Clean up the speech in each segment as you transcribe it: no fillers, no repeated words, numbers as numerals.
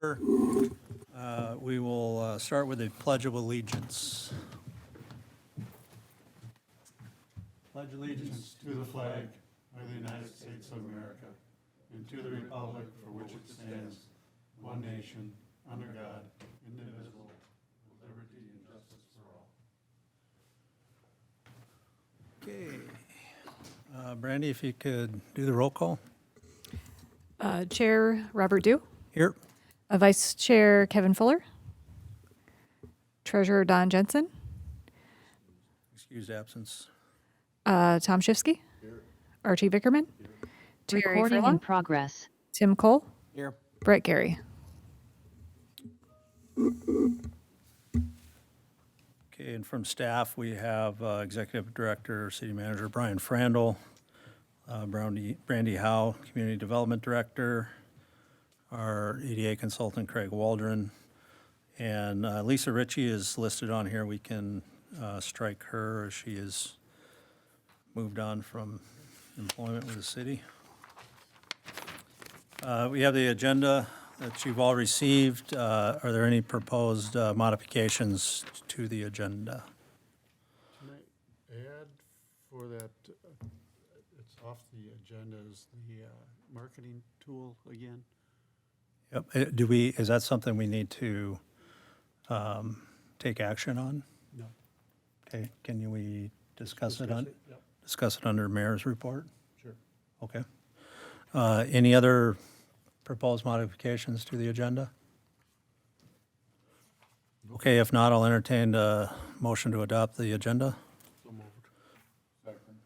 We will start with the Pledge of Allegiance. Pledge allegiance to the flag of the United States of America and to the republic for which it stands, one nation, under God, indivisible, with liberty and justice for all. Okay. Brandy, if you could do the roll call. Chair Robert Dew, Here. Vice Chair Kevin Fuller, Treasurer Don Jensen, Excused absence. Tom Shifsky, Archie Vickerman, Terry Recording in Furlong, progress. Tim Cole, Here. Brett Gary. Okay, and from staff, we have Executive Director, City Manager Brian Frandl, Brandy Howe, Community Development Director, our EDA consultant Craig Waldron, and Lisa Ritchie is listed on here. We can strike her as she has moved on from employment with the city. We have the agenda that you've all received. Are there any proposed modifications to the agenda? Can I add for that, it's off the agenda, is the marketing tool again? Yep. Is that something we need to take action on? No. Okay, can we discuss it on, Yep, discuss it under mayor's report? sure. Okay. Any other proposed modifications to the agenda? Okay, if not, I'll entertain a motion to adopt the agenda. So moved. Second.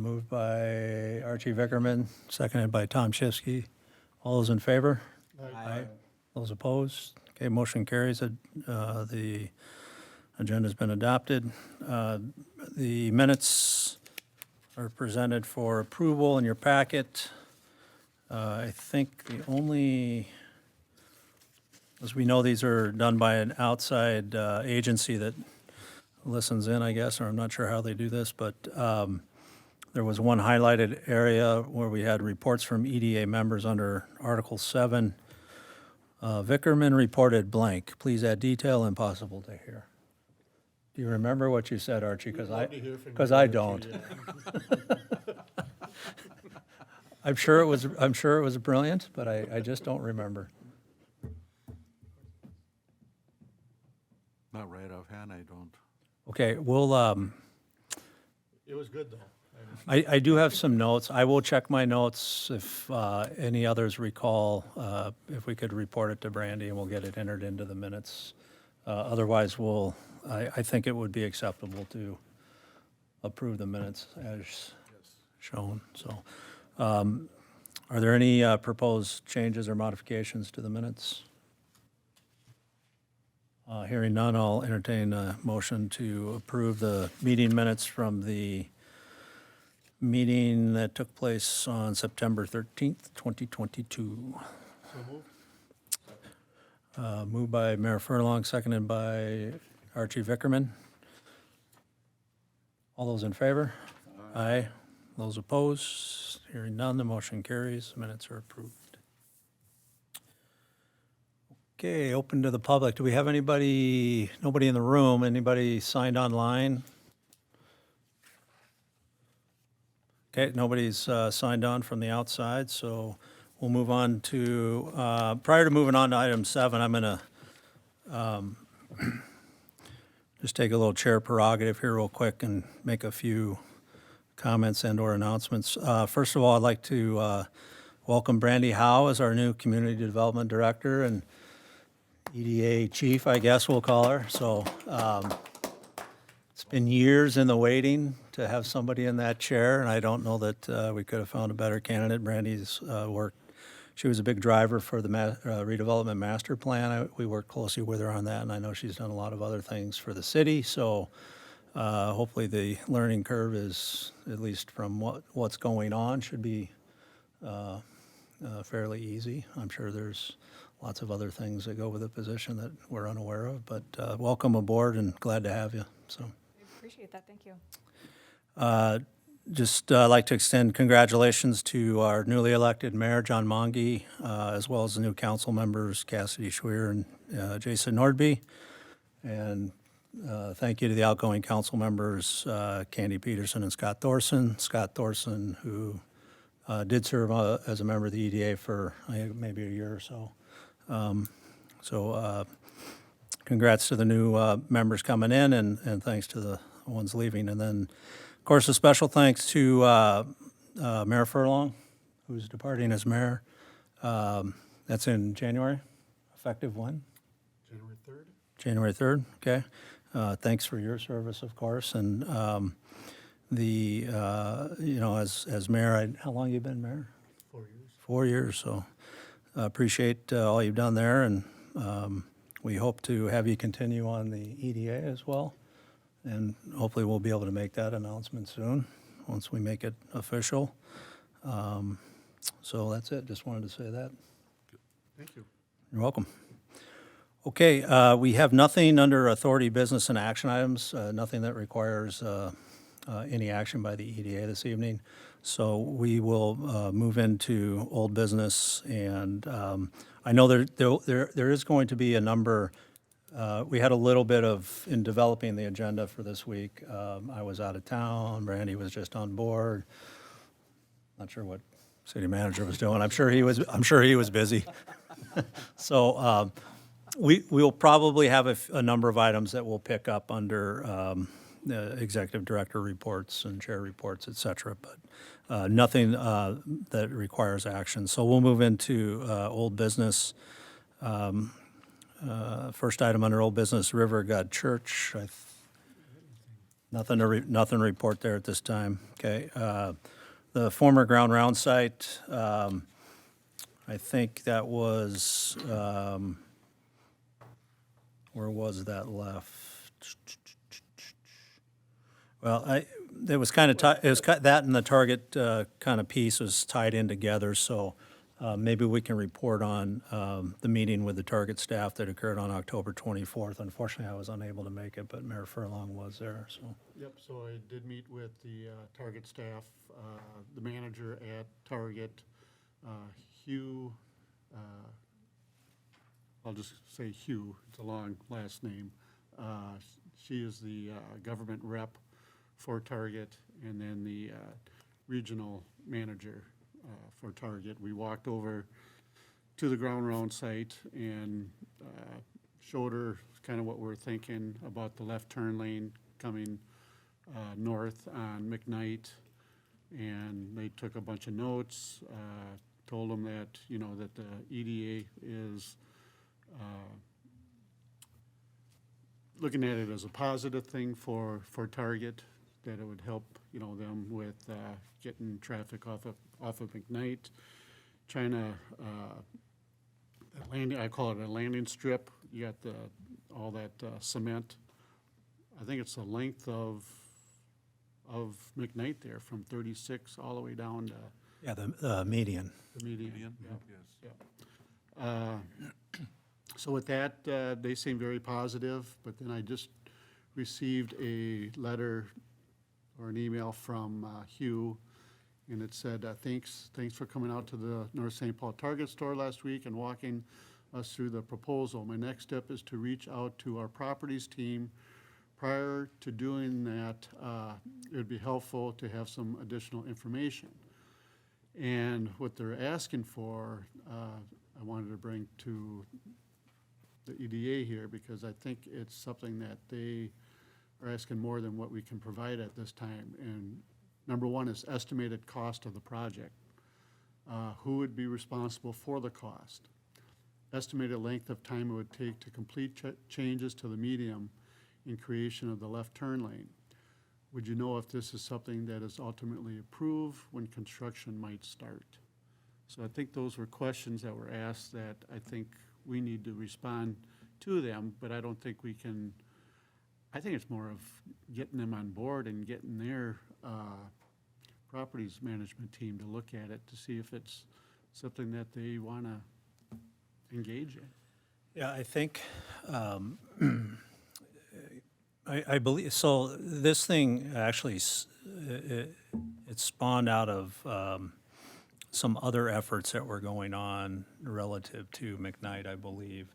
Moved by Archie Vickerman, seconded by Tom Shifsky. All those in favor? Aye. Those opposed? Okay, motion carries. The agenda's been adopted. The minutes are presented for approval in your packet. I think the only, as we know, these are done by an outside agency that listens in, I guess, or I'm not sure how they do this, but there was one highlighted area where we had reports from EDA members under Article 7. Vickerman reported blank. Please add detail impossible to hear. Do you remember what you said, Archie? Because I don't. I'm sure it was brilliant, but I just don't remember. Not right offhand, I don't. Okay, we'll, It was good, though. I do have some notes. I will check my notes if any others recall, if we could report it to Brandy and we'll get it entered into the minutes. Otherwise, I think it would be acceptable to approve the minutes as shown. So, are there any proposed changes or modifications to the minutes? Hearing none, I'll entertain a motion to approve the meeting minutes from the meeting that took place on September 13th, 2022. So moved. Moved by Mayor Furlong, seconded by Archie Vickerman. All those in favor? Aye. Those opposed? Hearing none, the motion carries. Minutes are approved. Okay, open to the public. Do we have anybody, nobody in the room, anybody signed online? Okay, nobody's signed on from the outside, so we'll move on to, prior to moving on to item 7, I'm going to just take a little chair prerogative here real quick and make a few comments and/or announcements. First of all, I'd like to welcome Brandy Howe as our new Community Development Director and EDA Chief, I guess we'll call her. So it's been years in the waiting to have somebody in that chair, and I don't know that we could have found a better candidate. Brandy's worked, she was a big driver for the redevelopment master plan. We worked closely with her on that, and I know she's done a lot of other things for the city. So hopefully the learning curve is, at least from what's going on, should be fairly easy. I'm sure there's lots of other things that go with the position that we're unaware of, but welcome aboard and glad to have you. So. We appreciate that. Thank you. Just like to extend congratulations to our newly elected mayor, John Monge, as well as the new council members, Cassidy Schwer and Jason Nordby. And thank you to the outgoing council members, Candy Peterson and Scott Thorson. Scott Thorson, who did serve as a member of the EDA for maybe a year or so. Congrats to the new members coming in, and thanks to the ones leaving. And then, of course, a special thanks to Mayor Furlong, who's departing as mayor. That's in January, effective when? January 3rd? January 3rd, okay. Thanks for your service, of course, and as mayor, how long you been mayor? 4 years. 4 years, so appreciate all you've done there, and we hope to have you continue on the EDA as well, and hopefully we'll be able to make that announcement soon, once we make it official. So that's it, just wanted to say that. Thank you. You're welcome. Okay, we have nothing under authority, business, and action items, nothing that requires any action by the EDA this evening. So we will move into old business, and I know there is going to be a number. We had a little bit of, in developing the agenda for this week, I was out of town, Brandy was just on board. Not sure what city manager was doing. I'm sure he was busy. So we will probably have a number of items that we'll pick up under the executive director reports and chair reports, et cetera, but nothing that requires action. So we'll move into old business. First item under old business, River of God Church. Nothing to report there at this time. Okay. The former Ground Round site, I think that was, where was that left? Well, it was kind of, that and the Target kind of piece was tied in together, so maybe we can report on the meeting with the Target staff that occurred on October 24th. Unfortunately, I was unable to make it, but Mayor Furlong was there, so. Yep, so I did meet with the Target staff, the manager at Target, Hugh, I'll just say Hugh, it's a long last name. She is the government rep for Target, and then the regional manager for Target. We walked over to the Ground Round site and showed her kind of what we're thinking about the left turn lane coming north on McKnight, and they took a bunch of notes, told them that, that the EDA is looking at it as a positive thing for Target, that it would help, them with getting traffic off of McKnight, trying to, I call it a landing strip. You got all that cement. I think it's the length of McKnight there, from 36 all the way down to Yeah, the median. the median. Yeah. So with that, they seem very positive, but then I just received a letter or an email from Hugh, and it said, thanks for coming out to the North St. Paul Target store last week and walking us through the proposal. My next step is to reach out to our properties team. Prior to doing that, it would be helpful to have some additional information. And what they're asking for, I wanted to bring to the EDA here, because I think it's something that they are asking more than what we can provide at this time. And number one is estimated cost of the project. Who would be responsible for the cost? Estimated length of time it would take to complete changes to the medium in creation of the left turn lane. Would you know if this is something that is ultimately approved, when construction might start? So I think those were questions that were asked that I think we need to respond to them, but I don't think we can. I think it's more of getting them on board and getting their properties management team to look at it to see if it's something that they want to engage in. Yeah, I think, I believe, so this thing actually it's spawned out of some other efforts that were going on relative to McKnight, I believe.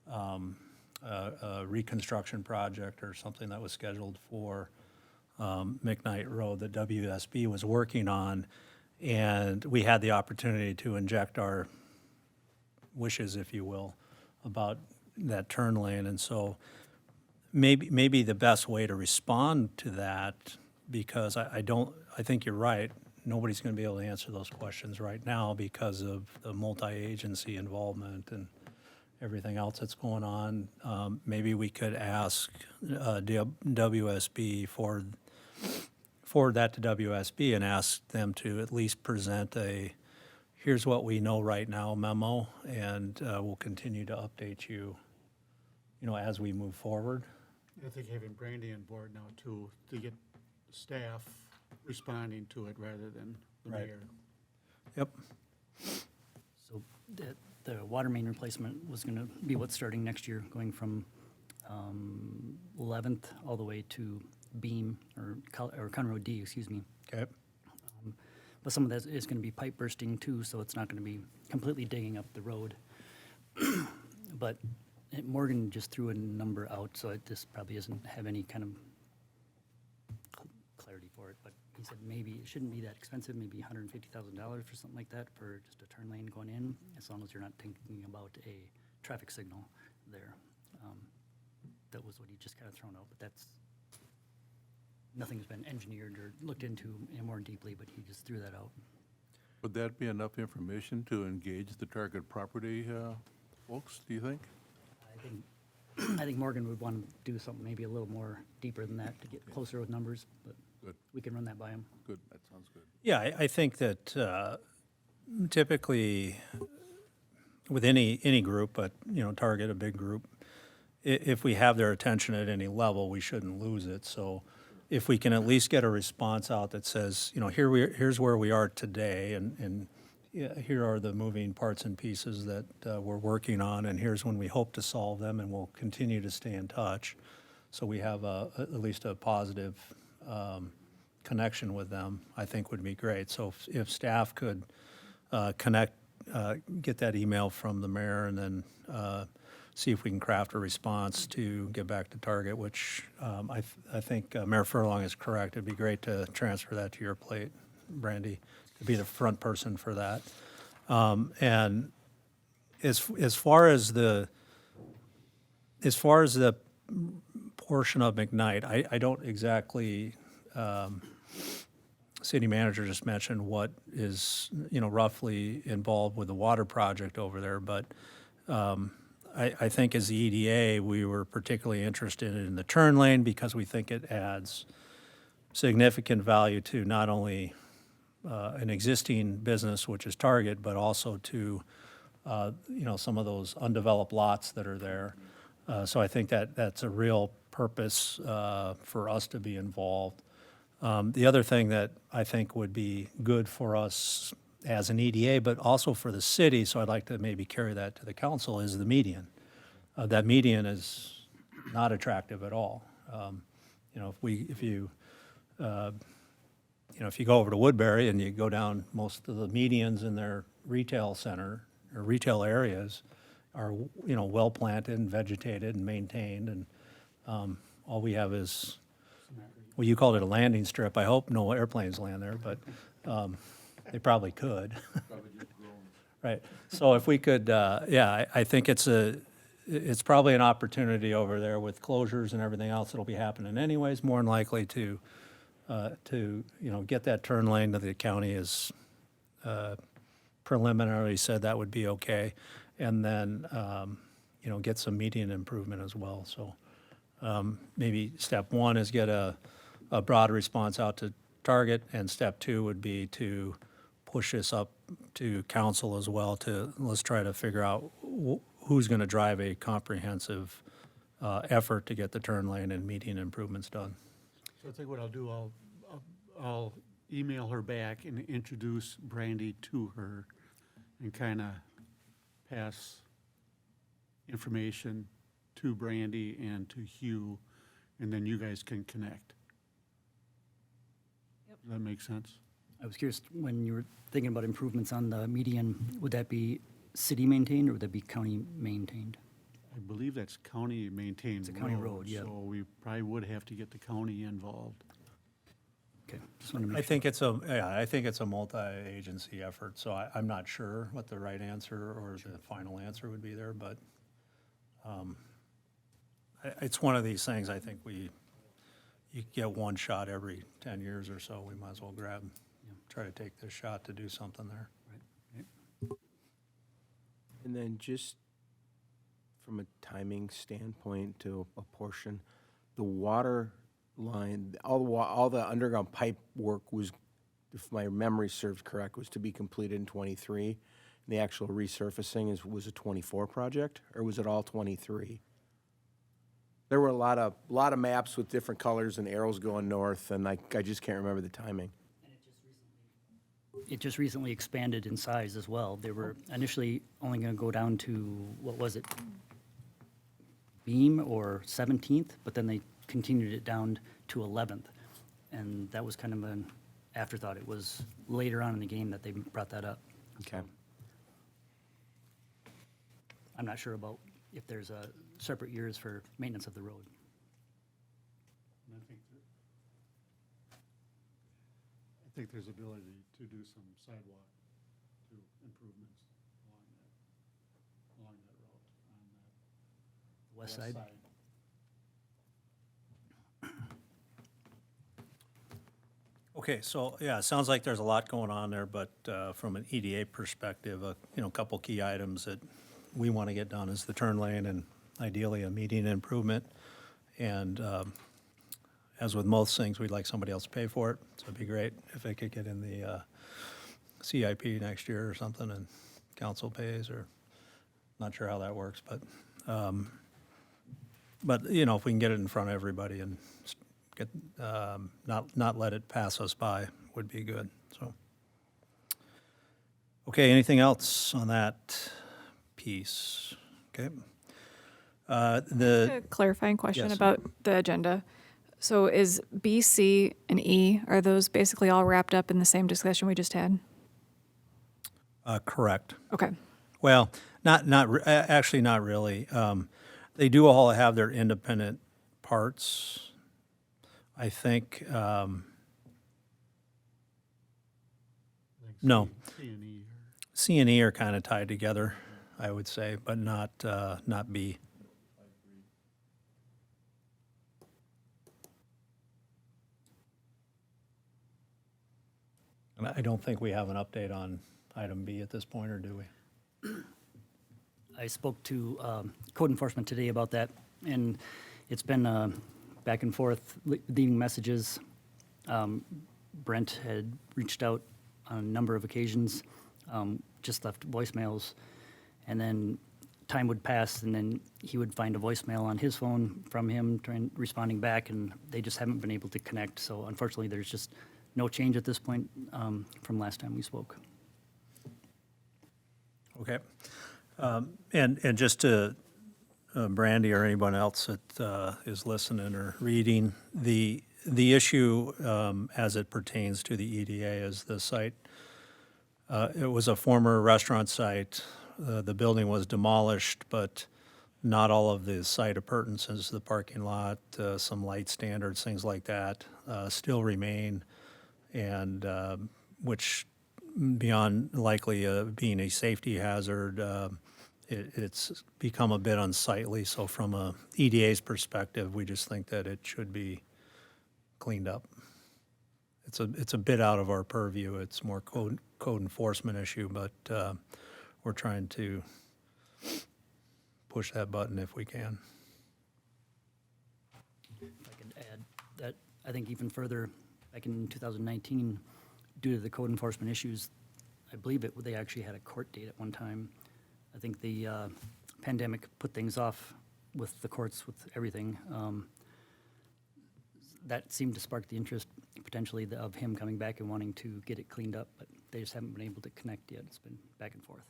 A reconstruction project or something that was scheduled for McKnight Road that WSB was working on. And we had the opportunity to inject our wishes, if you will, about that turn lane. And so maybe the best way to respond to that, because I think you're right, nobody's going to be able to answer those questions right now because of the multi-agency involvement and everything else that's going on. Maybe we could ask WSB, forward that to WSB and ask them to at least present a here's what we know right now memo, and we'll continue to update you, as we move forward. I think having Brandy on board now too, to get staff responding to it rather than the Right. mayor. Yep. So the water main replacement was going to be what's starting next year, going from 11th all the way to Beam, or Conroe D, excuse me. Okay. But some of that is going to be pipe bursting too, so it's not going to be completely digging up the road. But Morgan just threw a number out, so it just probably doesn't have any kind of clarity for it. But he said maybe it shouldn't be that expensive, maybe $150,000 for something like that for just a turn lane going in, as long as you're not thinking about a traffic signal there. That was what he just kind of thrown out, but nothing's been engineered or looked into more deeply, but he just threw that out. Would that be enough information to engage the target property folks, do you think? I think Morgan would want to do something maybe a little more deeper than that to get closer with numbers, but Good, we can run that by him. good, that sounds good. Yeah, I think that typically with any group, but, Target, a big group, if we have their attention at any level, we shouldn't lose it. So if we can at least get a response out that says, here's where we are today, and here are the moving parts and pieces that we're working on, and here's when we hope to solve them, and we'll continue to stay in touch. So we have at least a positive connection with them, I think would be great. So if staff could get that email from the mayor, and then see if we can craft a response to get back to Target, which I think Mayor Furlong is correct. It'd be great to transfer that to your plate, Brandy, to be the front person for that. And as far as the portion of McKnight, I don't exactly. City manager just mentioned what is roughly involved with the water project over there, but I think as the EDA, we were particularly interested in the turn lane because we think it adds significant value to not only an existing business, which is Target, but also to some of those undeveloped lots that are there. So I think that's a real purpose for us to be involved. The other thing that I think would be good for us as an EDA, but also for the city, so I'd like to maybe carry that to the council, is the median. That median is not attractive at all. If you go over to Woodbury and you go down, most of the medians in their retail center or retail areas are, well planted and vegetated and maintained, and all we have is, well, you called it a landing strip. I hope no airplanes land there, but they probably could. Right. So if we could, I think it's probably an opportunity over there with closures and everything else that'll be happening anyways, more than likely to get that turn lane that the county has preliminarily said that would be okay, and then get some median improvement as well. So maybe step one is get a broad response out to Target, and step two would be to push this up to council as well let's try to figure out who's going to drive a comprehensive effort to get the turn lane and median improvements done. So I think what I'll do, I'll email her back and introduce Brandy to her and kind of pass information to Brandy and to Hugh, and then you guys can connect. Does that make sense? I was curious, when you were thinking about improvements on the median, would that be city maintained or would that be county maintained? I believe that's county maintained It's a county road, yeah. So we probably would have to get the county involved. Okay, just wanted to I make sure. think it's a multi-agency effort, so I'm not sure what the right answer or the final answer would be there, but it's one of these things, I think you get one shot every 10 years or so, we might as well try to take this shot to do something there. And then just from a timing standpoint to a portion, the water line, all the underground pipe work was, if my memory serves correct, was to be completed in '23. And the actual resurfacing was a '24 project, or was it all '23? There were a lot of maps with different colors and arrows going north, and I just can't remember the timing. It just recently expanded in size as well. They were initially only going to go down to, what was it, Beam or 17th, but then they continued it down to 11th. And that was kind of an afterthought. It was later on in the game that they brought that up. Okay. I'm not sure about if there's separate years for maintenance of the road. And I think there's ability to do some sidewalk to improvements along that road, on that West side? Okay, so, yeah, it sounds like there's a lot going on there, but from an EDA perspective, a couple key items that we want to get done is the turn lane and ideally a median improvement. And as with most things, we'd like somebody else to pay for it, so it'd be great if it could get in the CIP next year or something and council pays, or not sure how that works, but if we can get it in front of everybody and get, not let it pass us by would be good, so. Okay, anything else on that piece? Okay. A clarifying question Yes. about the agenda. So is B, C, and E, are those basically all wrapped up in the same discussion we just had? Correct. Okay. Well, actually, not really. They do all have their independent parts. I think, no. C&E. C and E are kind of tied together, I would say, but not B. And I don't think we have an update on item B at this point, or do we? I spoke to code enforcement today about that, and it's been back and forth, leaving messages. Brent had reached out on a number of occasions, just left voicemails, and then time would pass, and then he would find a voicemail on his phone from him responding back, and they just haven't been able to connect. So unfortunately, there's just no change at this point from last time we spoke. Okay. And just to Brandy or anyone else that is listening or reading, the issue as it pertains to the EDA is the site. It was a former restaurant site. The building was demolished, but not all of the site appurtenances, the parking lot, some light standards, things like that, still remain, and which, beyond likely being a safety hazard, it's become a bit unsightly. So from a EDA's perspective, we just think that it should be cleaned up. It's a bit out of our purview. It's more code enforcement issue, but we're trying to push that button if we can. If I could add that, I think even further, back in 2019, due to the code enforcement issues, I believe they actually had a court date at one time. I think the pandemic put things off with the courts, with everything. That seemed to spark the interest potentially of him coming back and wanting to get it cleaned up, but they just haven't been able to connect yet. It's been back and forth.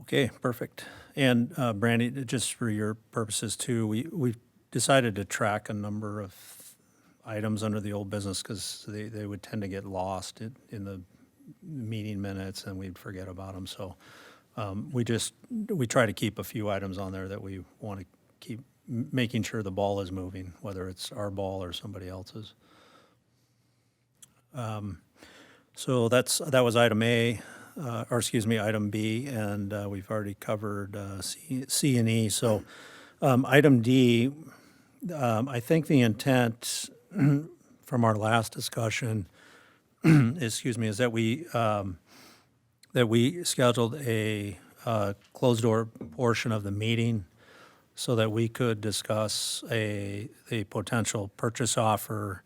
Okay, perfect. And Brandy, just for your purposes too, we decided to track a number of items under the old business because they would tend to get lost in the meeting minutes and we'd forget about them. So we try to keep a few items on there that we want to keep making sure the ball is moving, whether it's our ball or somebody else's. So that was item A, item B, and we've already covered C and E. So item D, I think the intent from our last discussion, is that we scheduled a closed door portion of the meeting so that we could discuss a potential purchase offer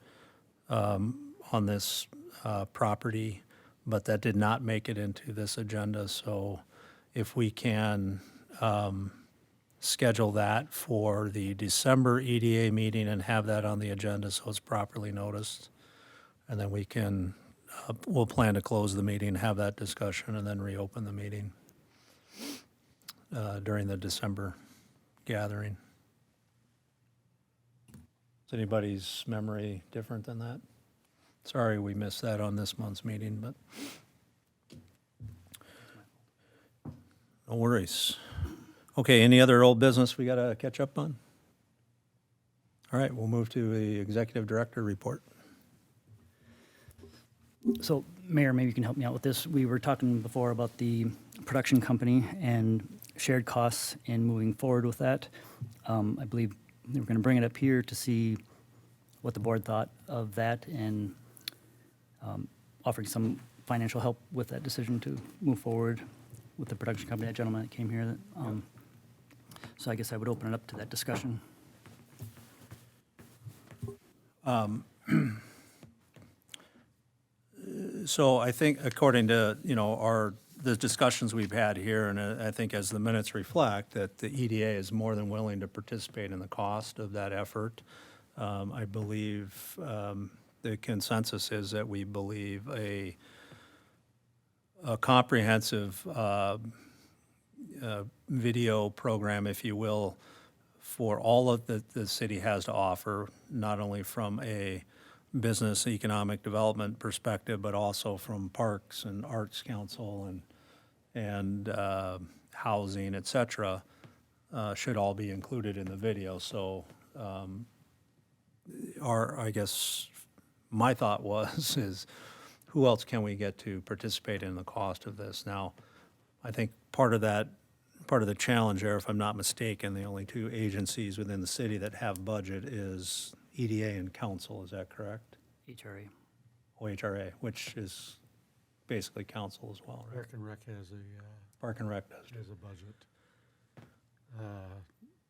on this property, but that did not make it into this agenda. So if we can schedule that for the December EDA meeting and have that on the agenda so it's properly noticed, and then we can, we'll plan to close the meeting, have that discussion, and then reopen the meeting during the December gathering. Is anybody's memory different than that? Sorry we missed that on this month's meeting, but no worries. Okay, any other old business we got to catch up on? All right, we'll move to the executive director report. So, Mayor, maybe you can help me out with this. We were talking before about the production company and shared costs and moving forward with that. I believe we were going to bring it up here to see what the board thought of that and offering some financial help with that decision to move forward with the production company, that gentleman that came here. So I guess I would open it up to that discussion. So I think according to, the discussions we've had here, and I think as the minutes reflect, that the EDA is more than willing to participate in the cost of that effort. I believe the consensus is that we believe a comprehensive video program, if you will, for all of the city has to offer, not only from a business economic development perspective, but also from Parks and Arts Council and housing, et cetera, should all be included in the video. So I guess my thought is who else can we get to participate in the cost of this? Now, I think part of the challenge there, if I'm not mistaken, the only two agencies within the city that have budget is EDA and council, is that correct? HRA. OHRA, which is basically council as well, right? Park and Rec has Park and Rec does. a budget.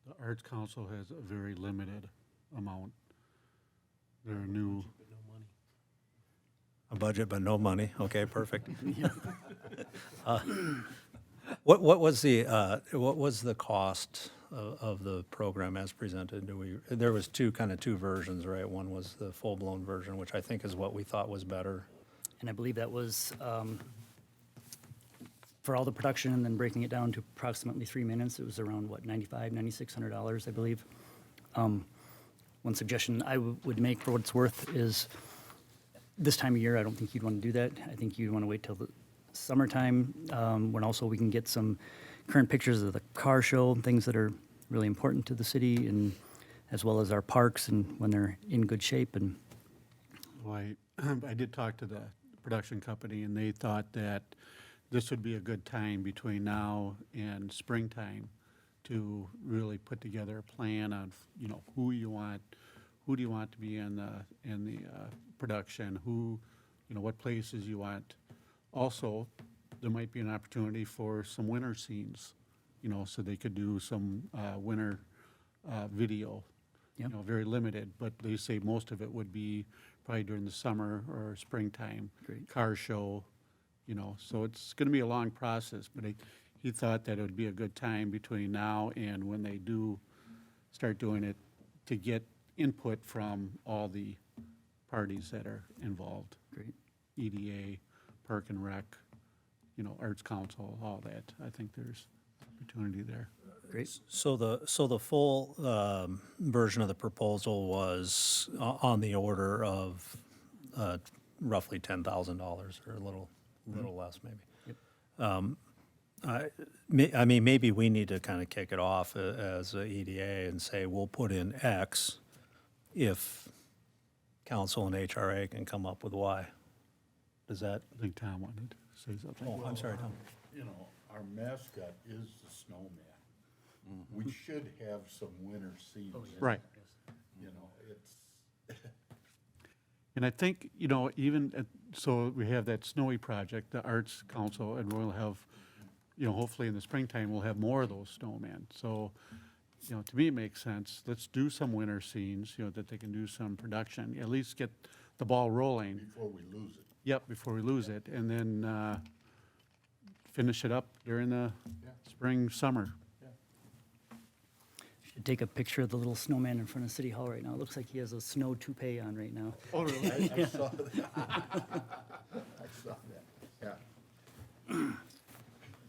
The Arts Council has a very limited amount. They're new. A budget, but no money. Okay, perfect. What was the cost of the program as presented? There was two versions, right? One was the full-blown version, which I think is what we thought was better. And I believe that was for all the production and then breaking it down to approximately 3 minutes. It was around, $9,500, $9,600, I believe. One suggestion I would make for what it's worth is this time of year, I don't think you'd want to do that. I think you'd want to wait till the summertime, when also we can get some current pictures of the car show and things that are really important to the city, and as well as our parks and when they're in good shape. And Well, I did talk to the production company, and they thought that this would be a good time between now and springtime to really put together a plan on, who do you want to be in the production, what places you want. Also, there might be an opportunity for some winter scenes, so they could do some winter video. Yep. Very limited, but they say most of it would be probably during the summer or springtime. Great. Car show, so it's going to be a long process, but he thought that it would be a good time between now and when they do start doing it to get input from all the parties that are involved. great. EDA, Park and Rec, Arts Council, all that. I think there's opportunity there. great. So the full version of the proposal was on the order of roughly $10,000 or a little less maybe. Yep. I mean, maybe we need to kind of kick it off as a EDA and say, we'll put in X if council and HRA can come up with Y. Does that, I think Tom wanted to say something. oh, I'm sorry, Tom. You know, our mascot is the snowman. We should have some winter scenes. Right. You know, it's, And I think, you know, even, so we have that snowy project, the Arts Council, and we'll have, you know, hopefully in the springtime, we'll have more of those snowmen. So, you know, to me, it makes sense. Let's do some winter scenes, you know, that they can do some production, at least get the ball rolling. before we lose it. Yep, before we lose it, and then finish it up during the spring, summer. Should take a picture of the little snowman in front of City Hall right now. It looks like he has a snow toupee on right now. Oh, really? I saw that. I saw that, yeah.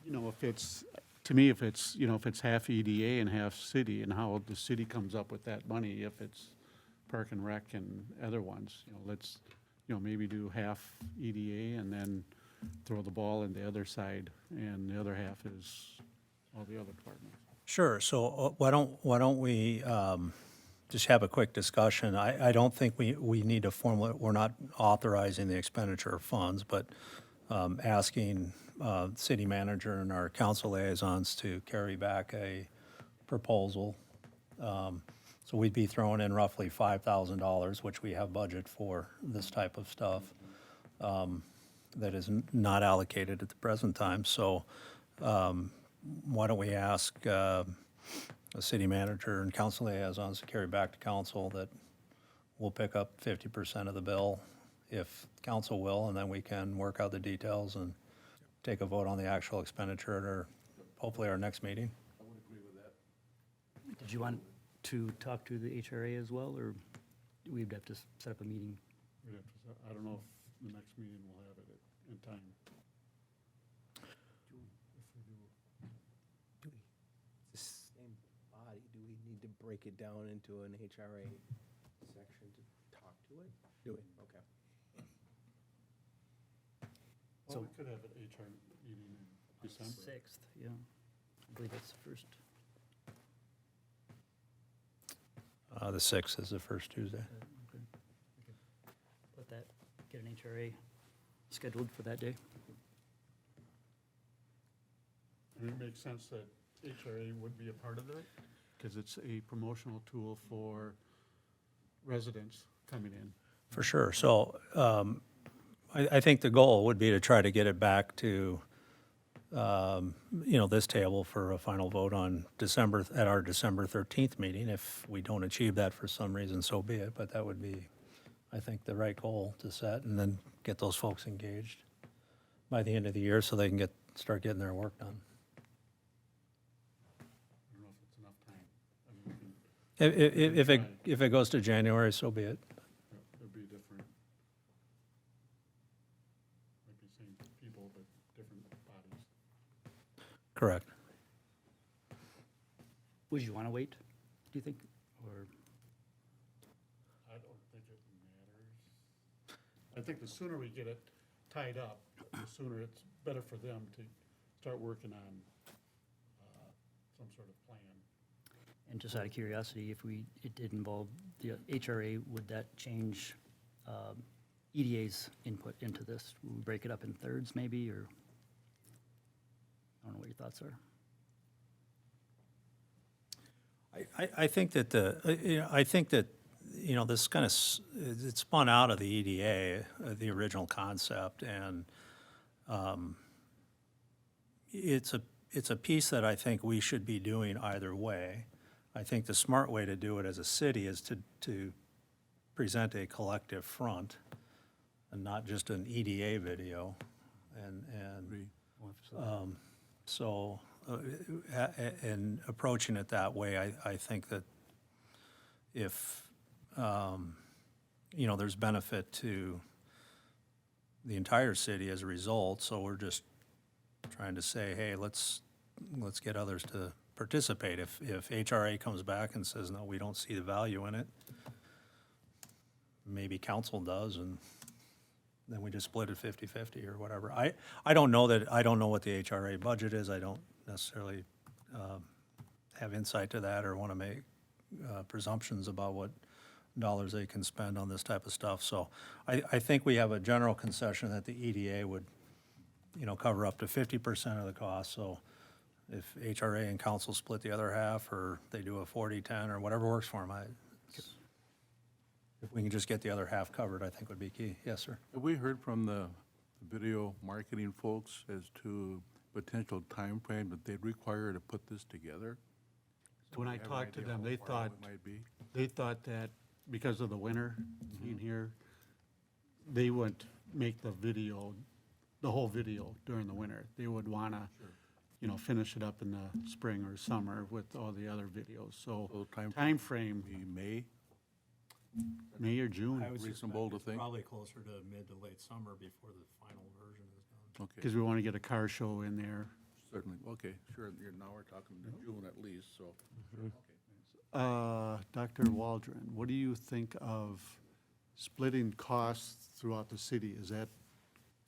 You know, if it's, to me, if it's, you know, if it's half EDA and half city, and how the city comes up with that money, if it's Park and Rec and other ones, you know, let's, you know, maybe do half EDA and then throw the ball in the other side, and the other half is all the other departments. Sure, so why don't we just have a quick discussion? I don't think we need to formulate, we're not authorizing the expenditure of funds, but asking city manager and our council liaisons to carry back a proposal. So we'd be throwing in roughly $5,000, which we have budget for this type of stuff, that is not allocated at the present time. So why don't we ask the city manager and council liaisons to carry back to council that we'll pick up 50% of the bill if council will, and then we can work out the details and take a vote on the actual expenditure at our, hopefully our next meeting. Did you want to talk to the HRA as well, or we'd have to set up a meeting? We'd have to, I don't know if the next meeting will have it in time. It's the same body, do we need to break it down into an HRA section to talk to it? Do it, okay. Well, we could have an HR meeting in December. 6th, yeah. I believe that's the first. The 6th is the first Tuesday. Okay. Put that, get an HRA scheduled for that day. And it makes sense that HRA would be a part of it, because it's a promotional tool for residents coming in. For sure. So I think the goal would be to try to get it back to, this table for a final vote on at our December 13th meeting. If we don't achieve that for some reason, so be it. But that would be, I think, the right goal to set, and then get those folks engaged by the end of the year so they can start getting their work done. I don't know if it's enough time. I mean, we can- If it goes to January, so be it. It'll be different. Might be same people, but different bodies. Correct. Would you want to wait, do you think? Or, I don't think it matters. I think the sooner we get it tied up, the sooner it's better for them to start working on some sort of plan. and just out of curiosity, if it did involve the HRA, would that change EDA's input into this? Would we break it up in thirds maybe, or? I don't know what your thoughts are. I think that this kind of, it spun out of the EDA, the original concept, and it's a piece that I think we should be doing either way. I think the smart way to do it as a city is to present a collective front and not just an EDA video. And so, in approaching it that way, I think that if, there's benefit to the entire city as a result, so we're just trying to say, hey, let's get others to participate. If HRA comes back and says, no, we don't see the value in it, maybe council does, and then we just split it 50-50 or whatever. I don't know what the HRA budget is. I don't necessarily have insight to that or want to make presumptions about what dollars they can spend on this type of stuff. So I think we have a general concession that the EDA would, cover up to 50% of the cost. So if HRA and council split the other half, or they do a 40-10 or whatever works for them, if we can just get the other half covered, I think would be key. Yes, sir. Have we heard from the video marketing folks as to potential time frame that they'd require to put this together? When I We have an talked to idea them, how they far thought, we might be? they thought that because of the winter being here, they wouldn't make the whole video during the winter. They would wanna, finish it up in the spring or summer with all the other videos. So So timeframe, be May? May or June, Reasonable to think? Probably closer to mid to late summer before the final version is done. Okay, because we want to get a car show in there. certainly, okay, sure, now we're talking to June at least, so. Dr. Waldron, what do you think of splitting costs throughout the city? Is that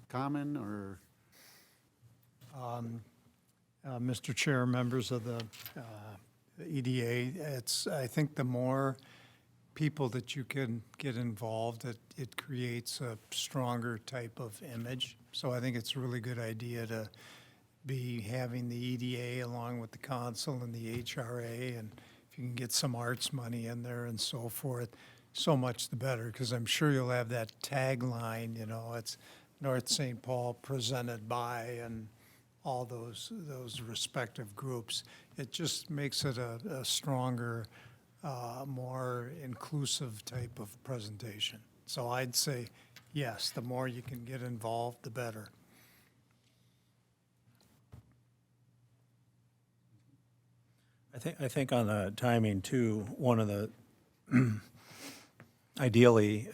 common, or? Mr. Chair, members of the EDA, I think the more people that you can get involved, it creates a stronger type of image. So I think it's a really good idea to be having the EDA along with the council and the HRA, and if you can get some arts money in there and so forth, so much the better, because I'm sure you'll have that tagline, it's North St. Paul presented by, and all those respective groups. It just makes it a stronger, more inclusive type of presentation. So I'd say, yes, the more you can get involved, the better. I think on the timing too, one of the, ideally,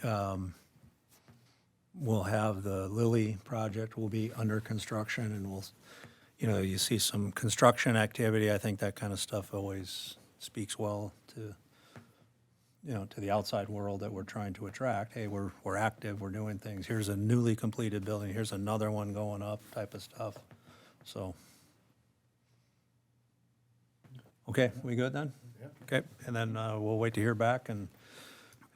we'll have the Lilly project will be under construction, and we'll, you see some construction activity. I think that kind of stuff always speaks well to, to the outside world that we're trying to attract. Hey, we're active, we're doing things. Here's a newly completed building, here's another one going up type of stuff. So. Okay, we good then? Okay, and then we'll wait to hear back, and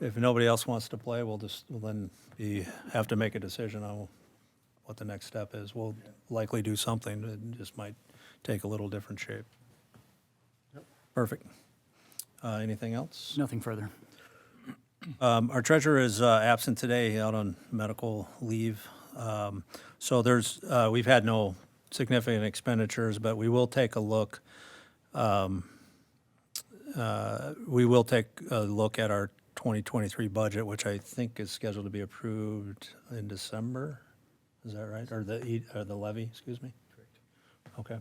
if nobody else wants to play, we'll then have to make a decision on what the next step is. We'll likely do something, it just might take a little different shape. Perfect. Anything else? Nothing further. Our treasurer is absent today, out on medical leave. So we've had no significant expenditures, but we will take a look. We will take a look at our 2023 budget, which I think is scheduled to be approved in December. Is that right? Or the levy, excuse me? Correct. Okay.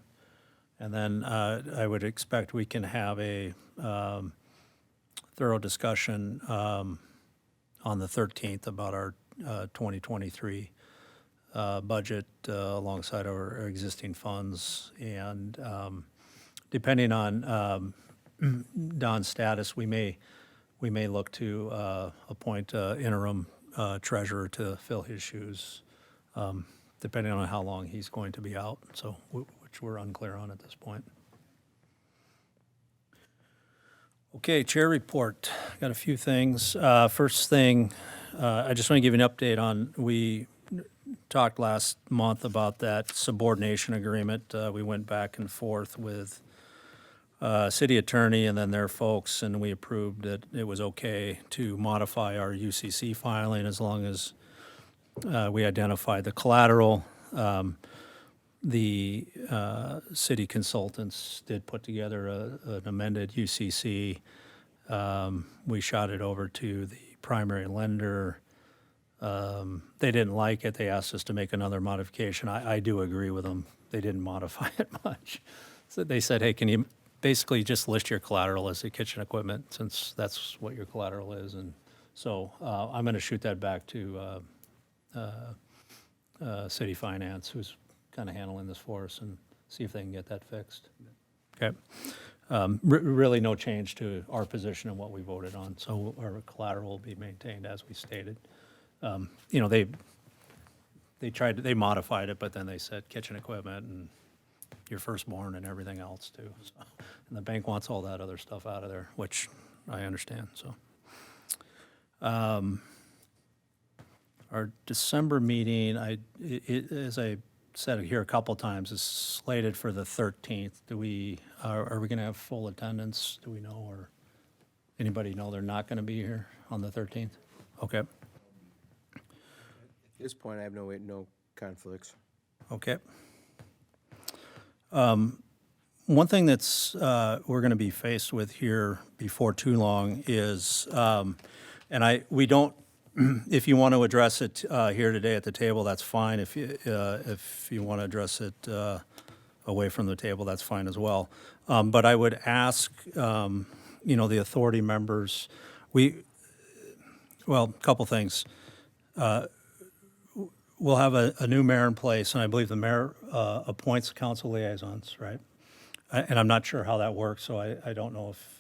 And then I would expect we can have a thorough discussion on the 13th about our 2023 budget alongside our existing funds. And depending on Don's status, we may look to appoint interim treasurer to fill his shoes, depending on how long he's going to be out, so, which we're unclear on at this point. Okay, chair report. Got a few things. First thing, I just want to give you an update on, we talked last month about that subordination agreement. We went back and forth with city attorney and then their folks, and we approved that it was okay to modify our UCC filing as long as we identified the collateral. The city consultants did put together an amended UCC. We shot it over to the primary lender. They didn't like it. They asked us to make another modification. I do agree with them. They didn't modify it much. So they said, hey, can you basically just list your collateral as the kitchen equipment, since that's what your collateral is. And so I'm going to shoot that back to City Finance, who's kind of handling this for us, and see if they can get that fixed. Okay. Really no change to our position and what we voted on, so our collateral will be maintained as we stated. You know, they modified it, but then they said kitchen equipment and your firstborn and everything else too. So, and the bank wants all that other stuff out of there, which I understand, so. Our December meeting, as I said here a couple times, is slated for the 13th. Are we going to have full attendance? Do we know, or anybody know they're not going to be here on the 13th? Okay, At this point, I have no conflicts. okay. One thing that's we're going to be faced with here before too long is, we don't. If you want to address it here today at the table, that's fine. If you want to address it away from the table, that's fine as well. But I would ask, the authority members, a couple things. We'll have a new mayor in place, and I believe the mayor appoints council liaisons, right? And I'm not sure how that works, so I don't know if,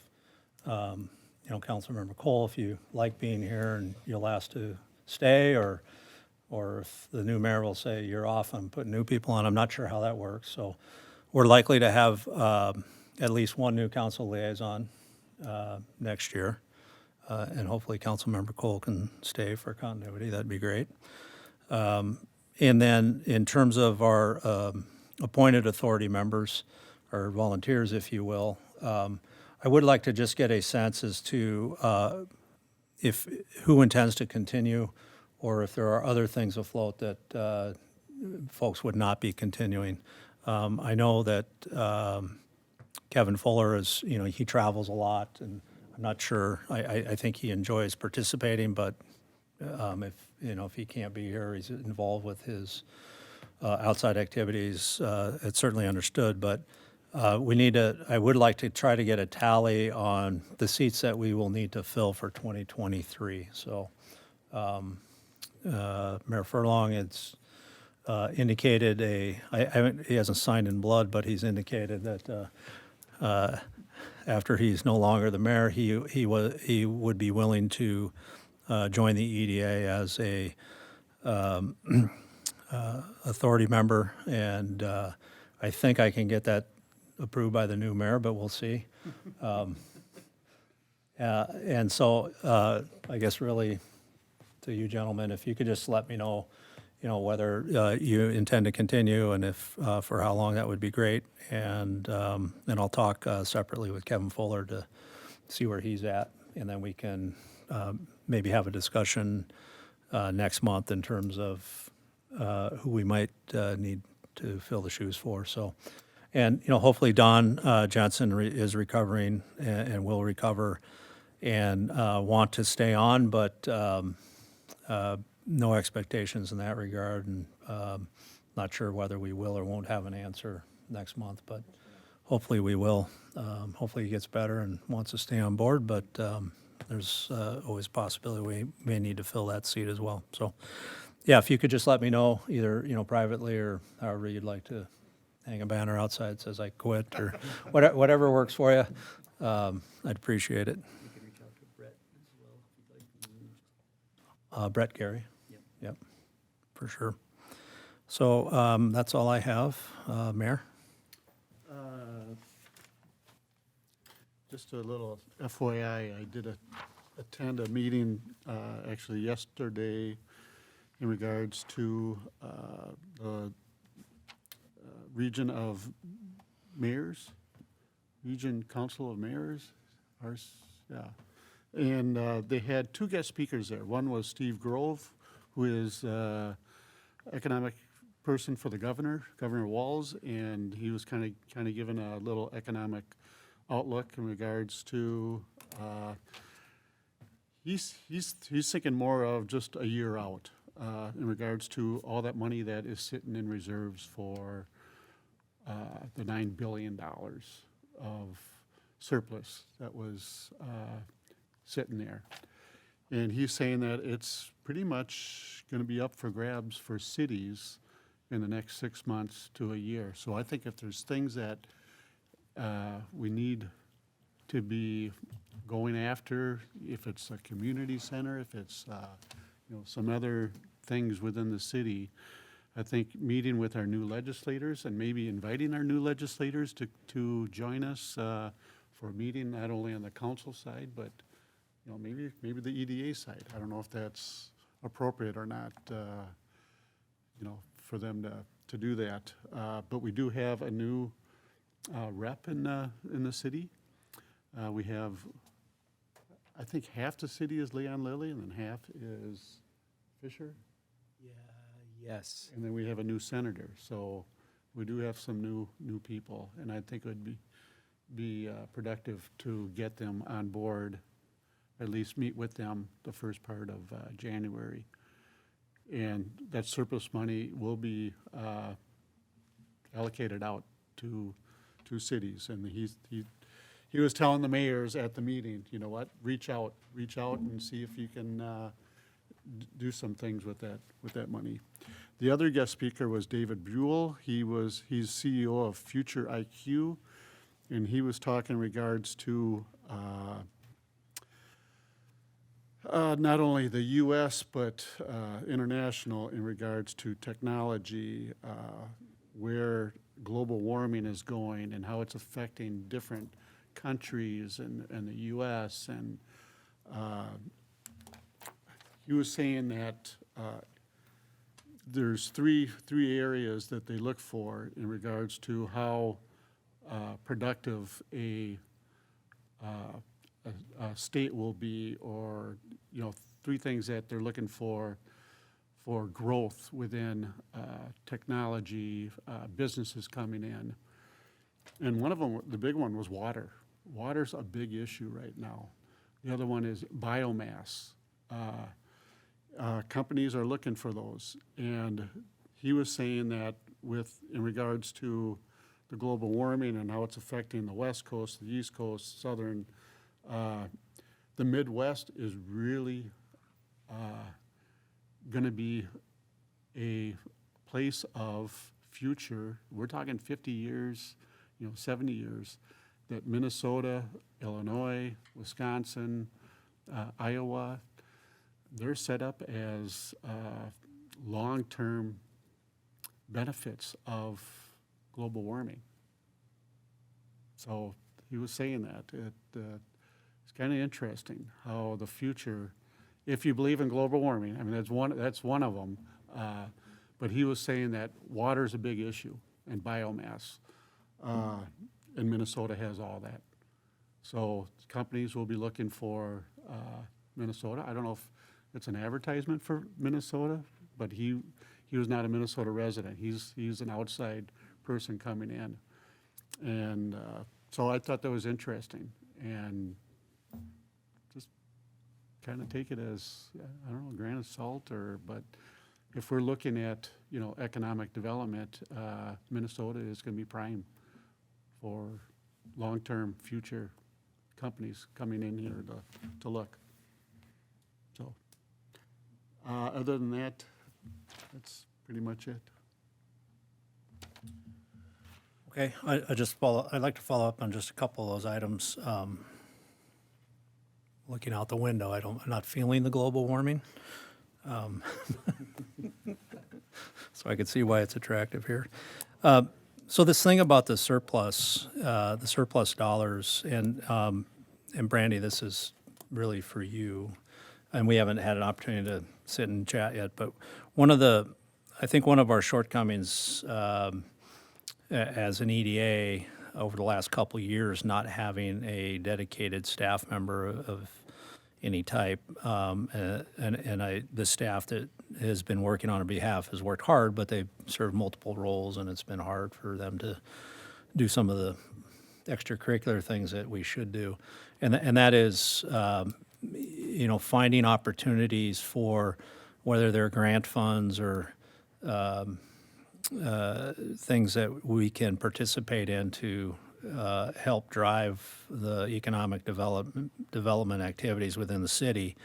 Councilmember Cole, if you like being here and you'll ask to stay, or if the new mayor will say, you're off, I'm putting new people on. I'm not sure how that works. So we're likely to have at least one new council liaison next year. And hopefully Councilmember Cole can stay for continuity. That'd be great. And then in terms of our appointed authority members, or volunteers, if you will, I would like to just get a sense as to who intends to continue, or if there are other things afloat that folks would not be continuing. I know that Kevin Fuller is, he travels a lot, and I'm not sure, I think he enjoys participating, but if he can't be here, he's involved with his outside activities, it's certainly understood, but I would like to try to get a tally on the seats that we will need to fill for 2023. So Mayor Furlong has indicated he hasn't signed in blood, but he's indicated that after he's no longer the mayor, he would be willing to join the EDA as a authority member, and I think I can get that approved by the new mayor, but we'll see. And so I guess really to you gentlemen, if you could just let me know, whether you intend to continue, and if for how long, that would be great. And then I'll talk separately with Kevin Fuller to see where he's at, and then we can maybe have a discussion next month in terms of who we might need to fill the shoes for. So, and hopefully Don Jensen is recovering and will recover and want to stay on, but no expectations in that regard, and not sure whether we will or won't have an answer next month, but hopefully we will. Hopefully he gets better and wants to stay on board, but there's always a possibility we may need to fill that seat as well. So, yeah, if you could just let me know, either privately or however you'd like to hang a banner outside that says I quit, or whatever works for you, I'd appreciate it. You could reach out to Brett as well, if you'd like. Brett Gary. Yep. Yep, for sure. So that's all I have. Mayor? Just a little FYI, I did attend a meeting actually yesterday in regards to the Region of Mayors, Region Council of Mayors, yeah. And they had two guest speakers there. One was Steve Grove, who is economic person for the governor, Governor Walz, and he was kind of giving a little economic outlook in regards to he's thinking more of just a year out in regards to all that money that is sitting in reserves for the $9 billion of surplus that was sitting there. And he's saying that it's pretty much going to be up for grabs for cities in the next 6 months to a year. So I think if there's things that We need to be going after, if it's a community center, if it's, some other things within the city. I think meeting with our new legislators and maybe inviting our new legislators to join us for a meeting, not only on the council side, but, maybe the EDA side. I don't know if that's appropriate or not, for them to do that. But we do have a new rep in the city. We have, I think half the city is Leon Lilly, and then half is Fisher, Yes. and then we have a new senator. So we do have some new people, and I think it would be productive to get them on board, at least meet with them the first part of January. And that surplus money will be allocated out to cities. And he was telling the mayors at the meeting, you know what, reach out and see if you can do some things with that money. The other guest speaker was David Buell. He's CEO of Future IQ, and he was talking in regards to not only the U.S. but international in regards to technology, where global warming is going and how it's affecting different countries and the U.S. And he was saying that there's three areas that they look for in regards to how productive a state will be, or three things that they're looking for growth within technology, businesses coming in. And one of them, the big one, was water. Water's a big issue right now. The other one is biomass. Companies are looking for those. And he was saying that in regards to the global warming and how it's affecting the West Coast, the East Coast, Southern, the Midwest is really going to be a place of future. We're talking 50 years, 70 years, that Minnesota, Illinois, Wisconsin, Iowa, they're set up as long-term benefits of global warming. So he was saying that. It's kind of interesting how the future, if you believe in global warming, I mean, that's one of them. But he was saying that water is a big issue, and biomass. And Minnesota has all that. So companies will be looking for Minnesota. I don't know if it's an advertisement for Minnesota, but he was not a Minnesota resident. He's an outside person coming in. And so I thought that was interesting. And just kind of take it as, I don't know, a grain of salt, but if we're looking at, economic development, Minnesota is going to be prime for long-term future companies coming in here to look. So, other than that, that's pretty much it. Okay, I'd like to follow up on just a couple of those items. Looking out the window, I'm not feeling the global warming. So I could see why it's attractive here. So this thing about the surplus dollars, and Brandy, this is really for you, and we haven't had an opportunity to sit and chat yet, but I think one of our shortcomings as an EDA over the last couple of years, not having a dedicated staff member of any type, the staff that has been working on our behalf has worked hard, but they've served multiple roles, and it's been hard for them to do some of the extracurricular things that we should do, and that is, finding opportunities for whether they're grant funds or things that we can participate in to help drive the economic development activities within the city.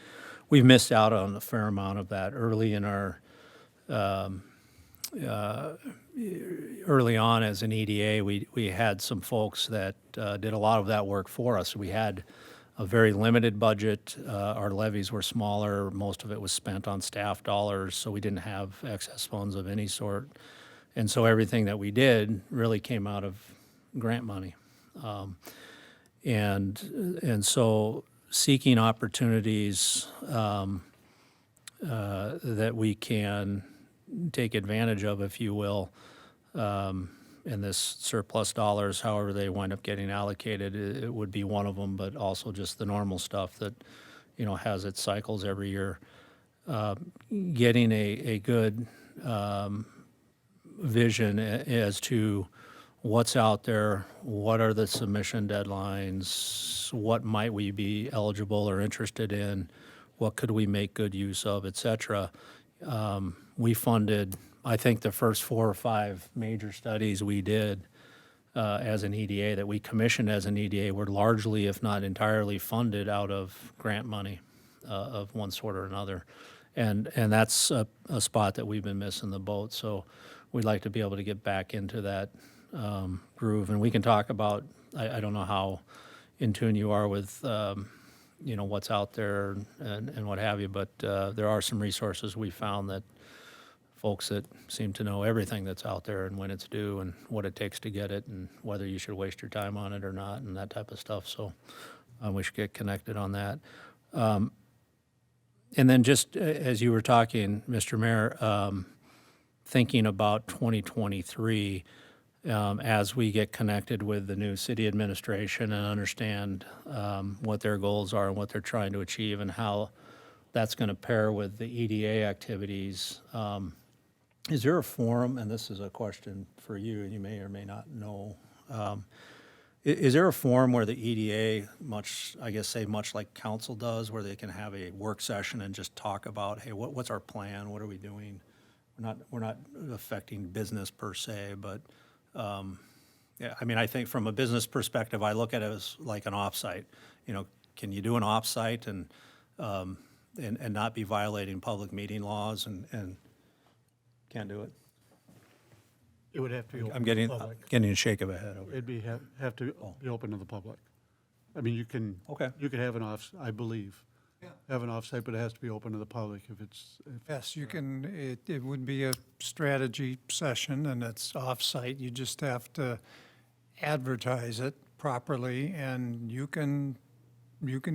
We've missed out on a fair amount of that early in our early on as an EDA, we had some folks that did a lot of that work for us. We had a very limited budget. Our levies were smaller. Most of it was spent on staff dollars, so we didn't have excess funds of any sort. And so everything that we did really came out of grant money. And so seeking opportunities that we can take advantage of, if you will, in this surplus dollars, however they wind up getting allocated, it would be one of them, but also just the normal stuff that, has its cycles every year. Getting a good vision as to what's out there, what are the submission deadlines, what might we be eligible or interested in, what could we make good use of, et cetera. We funded, I think, the first 4 or 5 major studies we did as an EDA, that we commissioned as an EDA, were largely, if not entirely, funded out of grant money of one sort or another. And that's a spot that we've been missing the boat. So we'd like to be able to get back into that groove. And we can talk about, I don't know how in tune you are with, what's out there and what have you, but there are some resources we found that folks that seem to know everything that's out there and when it's due and what it takes to get it and whether you should waste your time on it or not and that type of stuff. So we should get connected on that. And then just as you were talking, Mr. Mayor, thinking about 2023, as we get connected with the new city administration and understand what their goals are and what they're trying to achieve and how that's going to pair with the EDA activities. Is there a forum, and this is a question for you, and you may or may not know, is there a forum where the EDA, much like council does, where they can have a work session and just talk about, hey, what's our plan, what are we doing? We're not affecting business per se, but yeah, I mean, I think from a business perspective, I look at it as like an offsite. Can you do an offsite and not be violating public meeting laws and can't do it? It would have to be I'm open to getting the public. getting a shake of a head over here. It'd be, have to be open to the public. I mean, you can, Okay. you could have I believe, have an offsite, but it has to be open to the public if Yes, you can, it would be a strategy session, and it's off-site. You just have to advertise it properly, and you can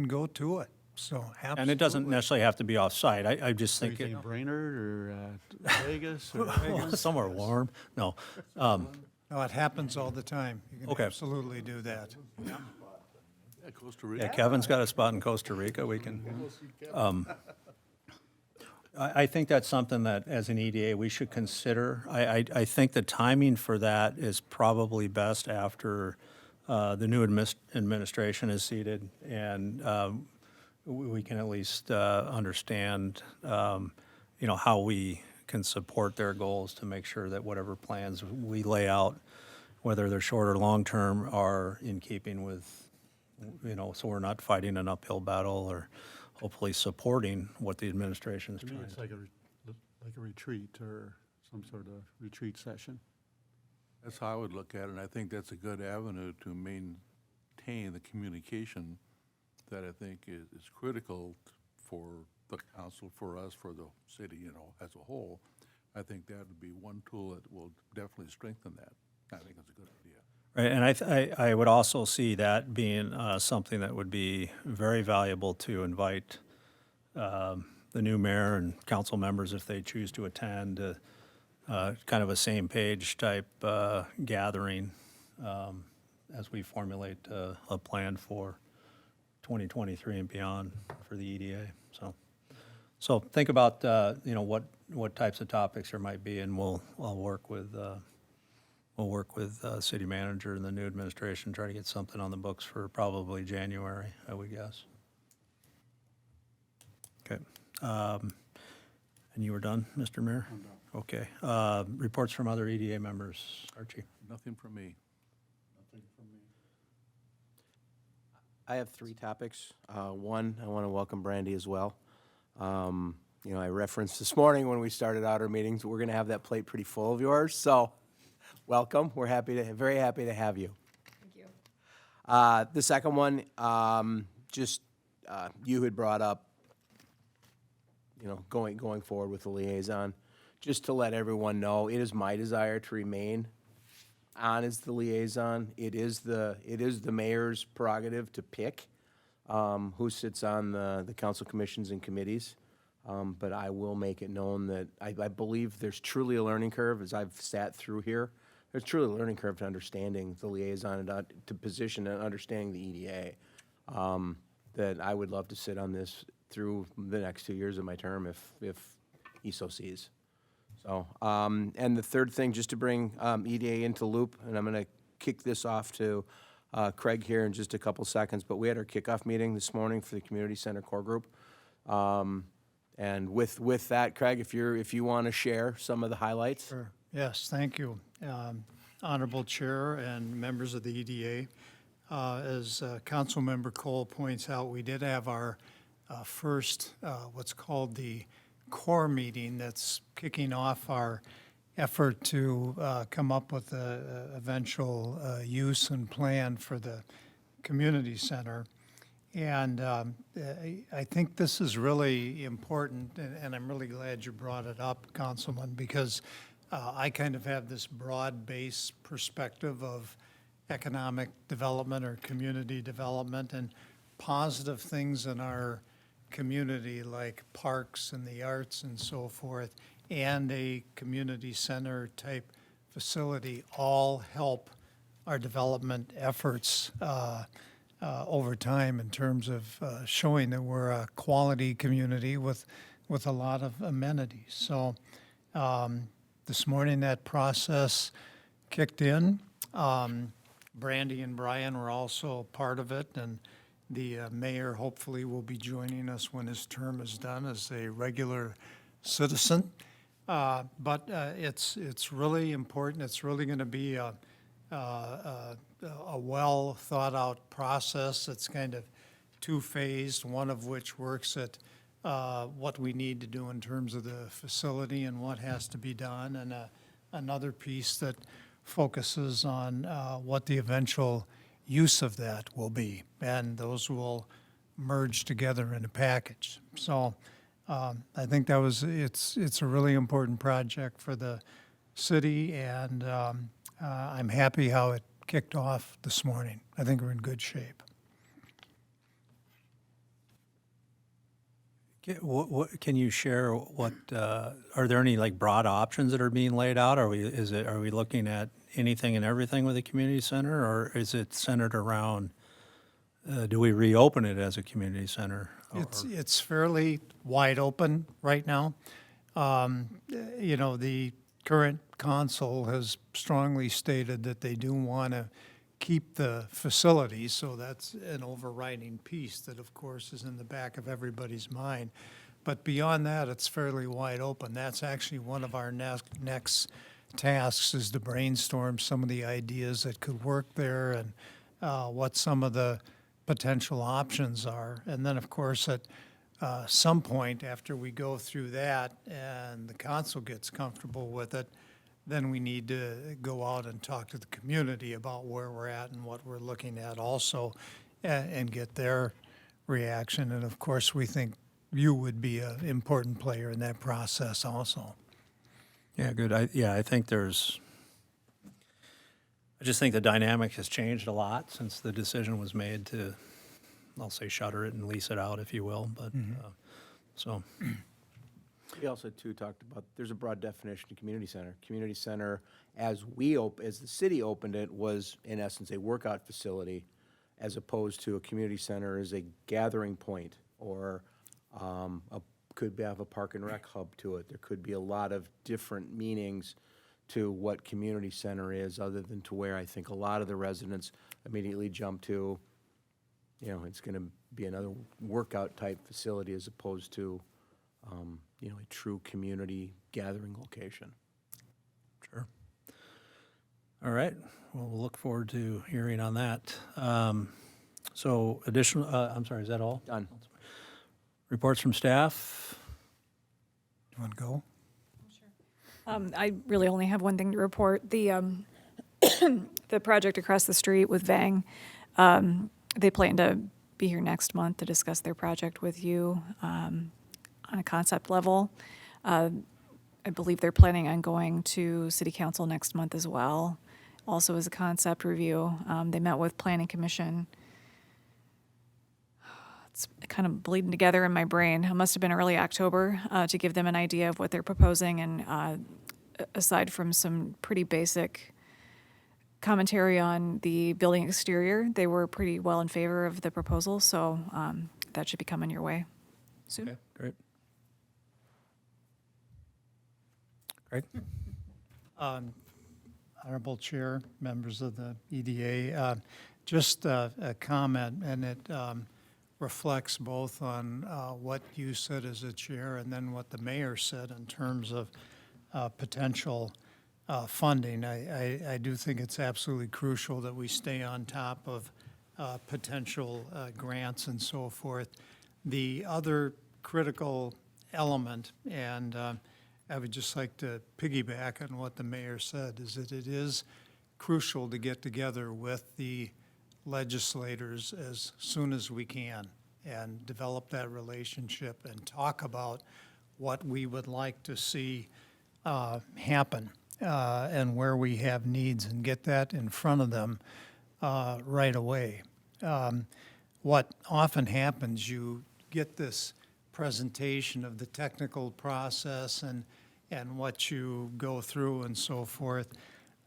go to it. So absolutely. And it doesn't necessarily have to be off-site. I just think anything it, Brainerd or Vegas or somewhere warm. No. No, it happens all the time. You can Okay. absolutely do that. Yeah, Costa Rica. Yeah, Kevin's got a spot in Costa Rica. We can. I think that's something that, as an EDA, we should consider. I think the timing for that is probably best after the new administration is seated, and we can at least understand, how we can support their goals to make sure that whatever plans we lay out, whether they're short or long-term, are in keeping with, so we're not fighting an uphill battle or hopefully supporting what the administration is To me, trying it's to. like a retreat or some sort of retreat session. That's how I would look at it, and I think that's a good avenue to maintain the communication that I think is critical for the council, for us, for the city, as a whole. I think that would be one tool that will definitely strengthen that. I think it's a good idea. Right, and I would also see that being something that would be very valuable to invite the new mayor and council members, if they choose to attend, kind of a same page type gathering as we formulate a plan for 2023 and beyond for the EDA. So think about what types of topics there might be, and I'll work with. We'll work with city manager and the new administration, try to get something on the books for probably January, I would guess. Okay. And you were done, Mr. Mayor? I'm done. Okay. Reports from other EDA members. Archie? Nothing from me. I have 3 topics. One, I want to welcome Brandy as well. you know, I referenced this morning when we started out our meetings, we're going to have that plate pretty full of yours. So welcome. We're very happy to have you. Thank you. The second one, you had brought up, you know, going forward with the liaison. Just to let everyone know, it is my desire to remain on as the liaison. It is the mayor's prerogative to pick who sits on the council commissions and committees. But I will make it known that I believe there's truly a learning curve as I've sat through here. There's truly a learning curve to understanding the liaison and to position and understanding the EDA. That I would love to sit on this through the next 2 years of my term if he so sees. So, and the third thing, just to bring EDA into loop, and I'm going to kick this off to Craig here in just a couple seconds, but we had our kickoff meeting this morning for the Community Center Core Group. And with that, Craig, if you want to share some of the highlights. Sure. Yes, thank you. Honorable Chair and members of the EDA. As Councilmember Cole points out, we did have our first, what's called the core meeting that's kicking off our effort to come up with the eventual use and plan for the community center. And I think this is really important, and I'm really glad you brought it up, Councilman, because I kind of have this broad-based perspective of economic development or community development and positive things in our community like parks and the arts and so forth, and a community center type facility all help our development efforts over time in terms of showing that we're a quality community with a lot of amenities. So this morning that process kicked in. Brandy and Brian were also part of it, and the mayor hopefully will be joining us when his term is done as a regular citizen. But it's really important. It's really going to be a well thought out process. It's kind of two-phased, one of which works at what we need to do in terms of the facility and what has to be done, and another piece that focuses on what the eventual use of that will be, and those will merge together in a package. So I think it's a really important project for the city, and I'm happy how it kicked off this morning. I think we're in good shape. Can you share what, are there any like broad options that are being laid out? Are we looking at anything and everything with the community center, or is it centered around, do we reopen it as a community center? It's fairly wide open right now. You know, the current council has strongly stated that they do want to keep the facilities, so that's an overriding piece that, of course, is in the back of everybody's mind. But beyond that, it's fairly wide open. That's actually one of our next tasks, is to brainstorm some of the ideas that could work there and what some of the potential options are. And then, of course, at some point after we go through that and the council gets comfortable with it, then we need to go out and talk to the community about where we're at and what we're looking at also, and get their reaction. And of course, we think you would be an important player in that process also. Yeah, good. I think I just think the dynamic has changed a lot since the decision was made to, I'll say, shutter it and lease it out, if you will. But so. We also, too, talked about, there's a broad definition of community center. Community center, as the city opened it, was in essence a workout facility, as opposed to a community center as a gathering point, or could have a park and rec hub to it. There could be a lot of different meanings to what community center is, other than to where I think a lot of the residents immediately jump to, you know, it's going to be another workout type facility as opposed to you know, a true community gathering location. Sure. All right. Well, we'll look forward to hearing on that. So additional, I'm sorry, is that all? Done. Reports from staff? You want to go? I really only have one thing to report. The project across the street with Vang, they plan to be here next month to discuss their project with you on a concept level. I believe they're planning on going to City Council next month as well, also as a concept review. They met with Planning Commission. It's kind of bleeding together in my brain. It must have been early October to give them an idea of what they're proposing. And aside from some pretty basic commentary on the building exterior, they were pretty well in favor of the proposal. So that should be coming your way soon. Okay, great. Greg? Honorable Chair, members of the EDA, just a comment, and it reflects both on what you said as a chair and then what the mayor said in terms of potential funding. I do think it's absolutely crucial that we stay on top of potential grants and so forth. The other critical element, and I would just like to piggyback on what the mayor said, is that it is crucial to get together with the legislators as soon as we can and develop that relationship and talk about what we would like to see happen and where we have needs and get that in front of them right away. What often happens, you get this presentation of the technical process and what you go through and so forth.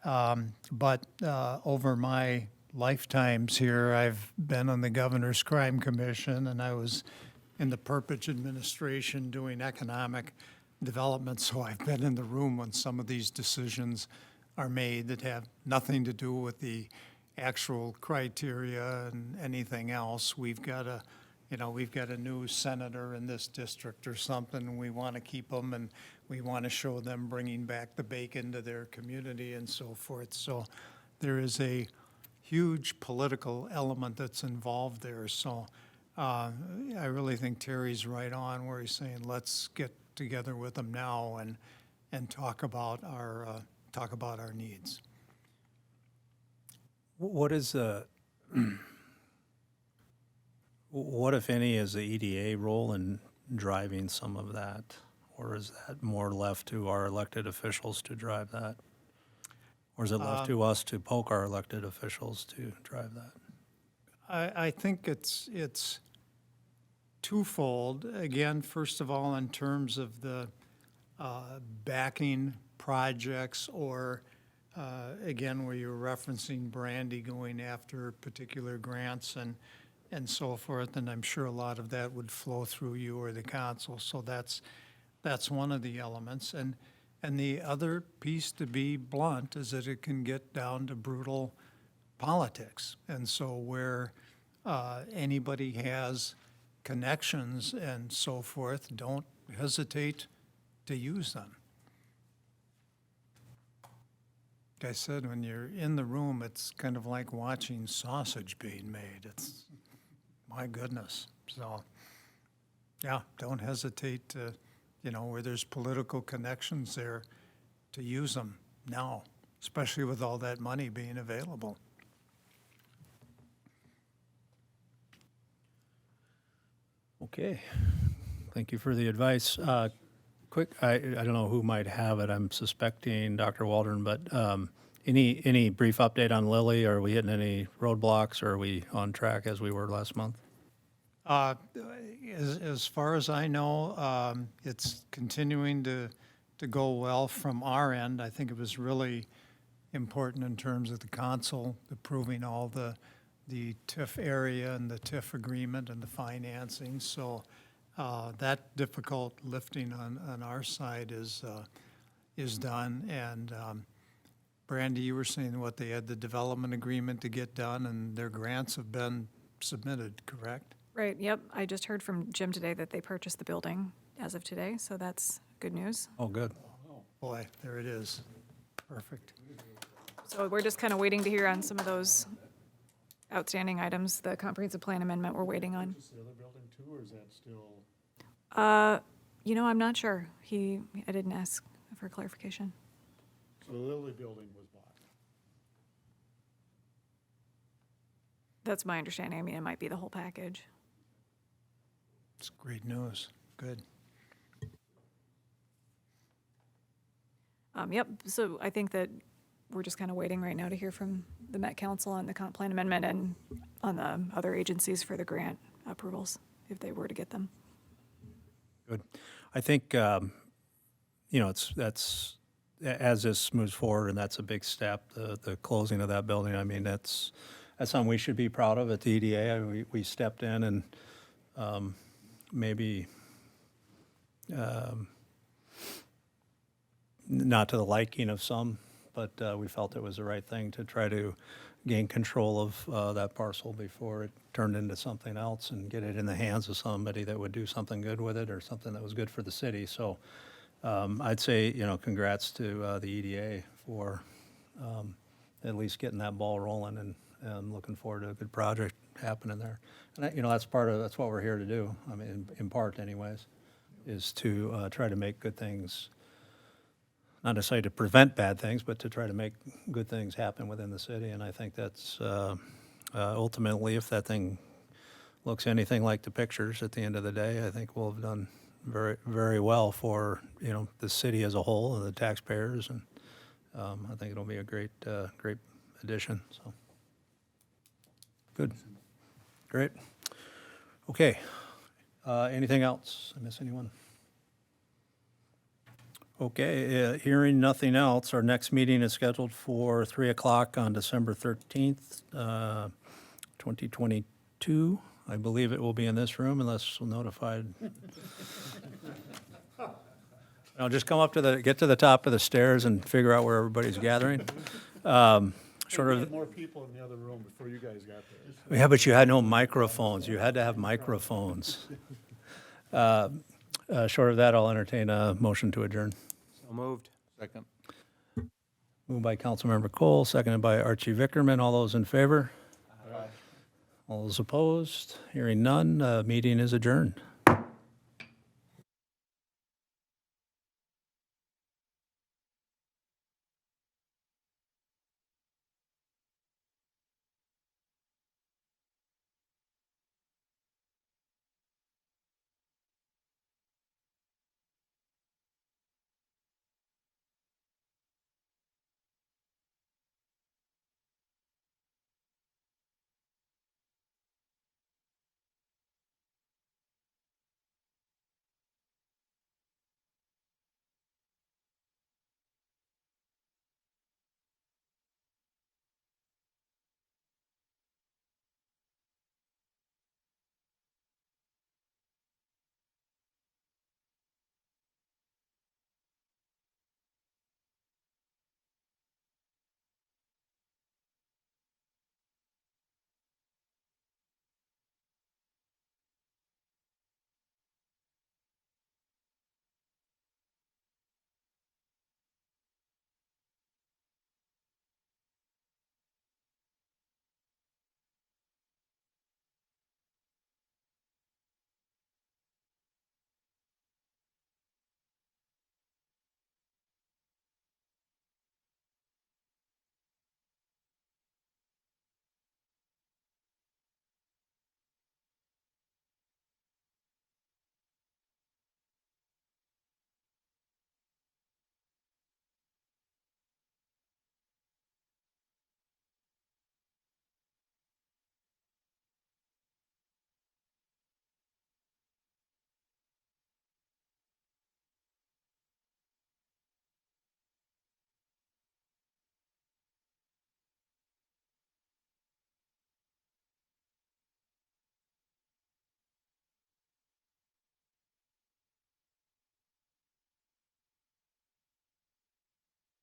But over my lifetimes here, I've been on the Governor's Crime Commission, and I was in the Perpich administration doing economic development, so I've been in the room when some of these decisions are made that have nothing to do with the actual criteria and anything else. We've got a new senator in this district or something, and we want to keep them, and we want to show them bringing back the bacon to their community and so forth. So there is a huge political element that's involved there. So I really think Terry's right on where he's saying, let's get together with them now and talk about our needs. What is what, if any, is the EDA role in driving some of that? Or is that more left to our elected officials to drive that? Or is it left to us to poke our elected officials to drive that? I think it's twofold. Again, first of all, in terms of the backing projects or, again, where you're referencing Brandy going after particular grants and so forth, and I'm sure a lot of that would flow through you or the council. So that's one of the elements. And the other piece, to be blunt, is that it can get down to brutal politics. And so where anybody has connections and so forth, don't hesitate to use them. Like I said, when you're in the room, it's kind of like watching sausage being made. It's, my goodness. So, yeah, don't hesitate to, where there's political connections there, to use them now, especially with all that money being available. Okay, thank you for the advice. Quick, I don't know who might have it. I'm suspecting Dr. Waldron, but any brief update on Lilly? Are we hitting any roadblocks, or are we on track as we were last month? As far as I know, it's continuing to go well from our end. I think it was really important in terms of the council approving all the TIF area and the TIF agreement and the financing. So that difficult lifting on our side is done. And Brandy, you were saying what they had the development agreement to get done, and their grants have been submitted, correct? Right, yep. I just heard from Jim today that they purchased the building as of today, so that's good news. Oh, good. Boy, there it is. Perfect. So we're just kind of waiting to hear on some of those outstanding items. The comprehensive plan amendment we're waiting on. Is the other building too, or is that still? You know, I'm not sure. I didn't ask for clarification. So the Lilly building was bought. That's my understanding. I mean, it might be the whole package. It's great news. Good. Yep, so I think that we're just kind of waiting right now to hear from the Met Council on the comp plan amendment and on the other agencies for the grant approvals, if they were to get them. Good. I think, you know, as this moves forward, and that's a big step, the closing of that building, I mean, that's something we should be proud of at the EDA. We stepped in and maybe not to the liking of some, but we felt it was the right thing to try to gain control of that parcel before it turned into something else and get it in the hands of somebody that would do something good with it or something that was good for the city. So I'd say, you know, congrats to the EDA for at least getting that ball rolling and looking forward to a good project happening there. And, you know, that's what we're here to do, I mean, in part anyways, is to try to make good things, not necessarily to prevent bad things, but to try to make good things happen within the city. And I think that's ultimately, if that thing looks anything like the pictures at the end of the day, I think we'll have done very, very well for, you know, the city as a whole and the taxpayers. And I think it'll be a great, great addition, so. Good. Great. Okay. Anything else? I miss anyone? Okay, hearing nothing else, our next meeting is scheduled for 3 o'clock on December 13th, 2022. I believe it will be in this room unless notified. Now, just come up get to the top of the stairs and figure out where everybody's gathering. Sort We of. had more people in the other room before you guys got there. Yeah, but you had no microphones. You had to have microphones. Short of that, I'll entertain a motion to adjourn. So moved. Second. Moved by Councilmember Cole, seconded by Archie Vickerman. All those in favor? All those opposed? Hearing none, meeting is adjourned.